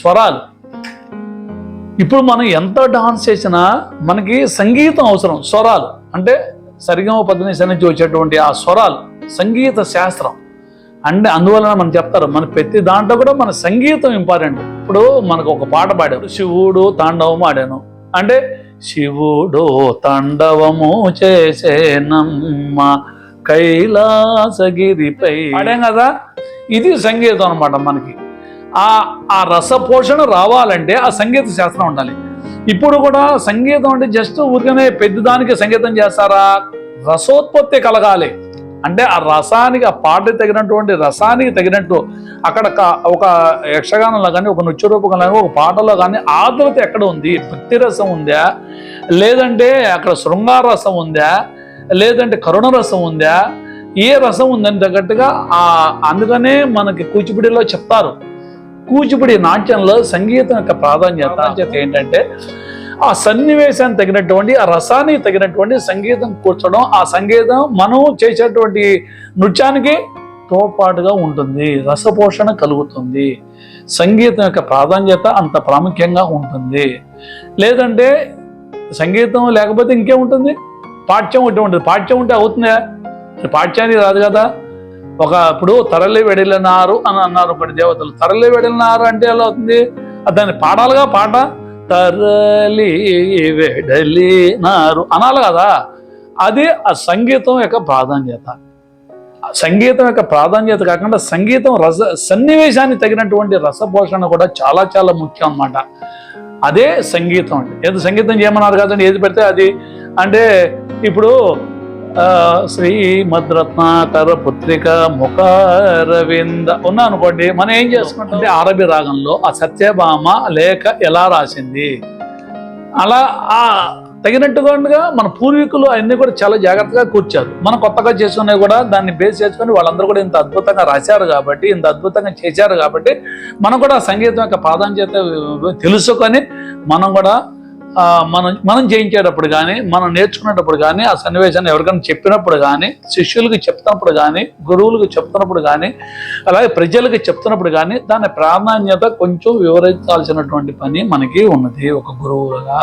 స్వరాలు. ఇప్పుడు మనం ఎంత డాన్స్ చేసినా మనకి సంగీతం అవసరం. స్వరాలు అంటే సరిగమ పద్దెనిమిది నుంచి వచ్చేటువంటి ఆ స్వరాలు సంగీత శాస్త్రం. అంటే అందువలన మనం చెప్తారు మన ప్రతి దాంట్లో కూడా మన సంగీతం ఇంపార్టెంట్. ఇప్పుడు మనకు ఒక పాట పాడారు, శివుడు తాండవం ఆడాను అంటే శివుడు తాండవము చేసేనమ్మ కైలాసగిరిపై పాడాం కదా. ఇది సంగీతం అనమాట. మనకి ఆ రసపోషణ రావాలంటే ఆ సంగీత శాస్త్రం ఉండాలి. ఇప్పుడు కూడా సంగీతం అంటే జస్ట్ ఊరికనే పెద్దదానికి సంగీతం చేస్తారా? రసోత్పత్తి కలగాలి అంటే ఆ రసానికి, ఆ పాటకి తగినటువంటి రసానికి తగినట్టు అక్కడ ఒక యక్షగానంలో కానీ, ఒక నృత్య రూపంలో కానీ, ఒక పాటలో కానీ ఆర్ద్రత ఎక్కడ ఉంది? భక్తి రసం ఉందా, లేదంటే అక్కడ శృంగార రసం ఉందా, లేదంటే కరుణ రసం ఉందా, ఏ రసం ఉందని తగ్గట్టుగా అందుకనే మనకి కూచిపూడిలో చెప్తారు. కూచిపూడి నాట్యంలో సంగీతం యొక్క ప్రాధాన్యత ఏంటంటే ఆ సన్నివేశానికి తగినటువంటి, ఆ రసానికి తగినటువంటి సంగీతం కూర్చోడం, ఆ సంగీతం మనం చేసేటువంటి నృత్యానికి తోడ్పాటుగా ఉంటుంది, రసపోషణ కలుగుతుంది. సంగీతం యొక్క ప్రాధాన్యత అంత ప్రాముఖ్యంగా ఉంటుంది. లేదంటే సంగీతం లేకపోతే ఇంకేముంటుంది? పాఠ్యం ఒకటి ఉంటుంది. పాఠ్యం ఉంటే అవుతుందా? పాఠ్యానికి రాదు కదా. ఇప్పుడు తరలి వెడలినారు అని అన్నారు ఒకటి దేవతలు. తరలి వెడలినారు అంటే ఎలా అవుతుంది? దాన్ని పాడాలిగా. పాట తరలి వెడలినారు అనాలి కదా. అది ఆ సంగీతం యొక్క ప్రాధాన్యత. సంగీతం యొక్క ప్రాధాన్యత కాకుండా సంగీతం సన్నివేశానికి తగినటువంటి రసపోషణ కూడా చాలా చాలా ముఖ్యం అన్నమాట. అదే సంగీతం అంటే. ఏదో సంగీతం చేయమన్నారు కదండి, ఏది పెడితే అది. అంటే ఇప్పుడు శ్రీమద్రత్నాకర పుత్రిక ముఖారవింద ఉన్నా అనుకోండి, మనం ఏం చేసుకుంటే అరబీ రాగంలో ఆ సత్యభామ లేఖ ఎలా రాసింది అలా తగినట్టుగా మన పూర్వీకులు అన్ని కూడా చాలా జాగ్రత్తగా కూర్చారు. మనం కొత్తగా చేసుకునే కూడా దాన్ని బేస్ చేసుకుని వాళ్ళందరూ కూడా ఇంత అద్భుతంగా రాశారు కాబట్టి, ఇంత అద్భుతంగా చేశారు కాబట్టి మనం కూడా సంగీతం యొక్క ప్రాధాన్యత తెలుసుకొని మనం కూడా మనం చేయించేటప్పుడు కానీ, మనం నేర్చుకునేటప్పుడు కానీ, ఆ సన్నివేశాన్ని ఎవరికైనా చెప్పినప్పుడు కానీ, శిష్యులకి చెప్తున్నప్పుడు కానీ, గురువులకు చెప్తున్నప్పుడు కానీ, అలాగే ప్రజలకు చెప్తున్నప్పుడు కానీ దాని ప్రాధాన్యత కొంచెం వివరించాల్సినటువంటి పని మనకి ఉన్నది ఒక గురువుగా.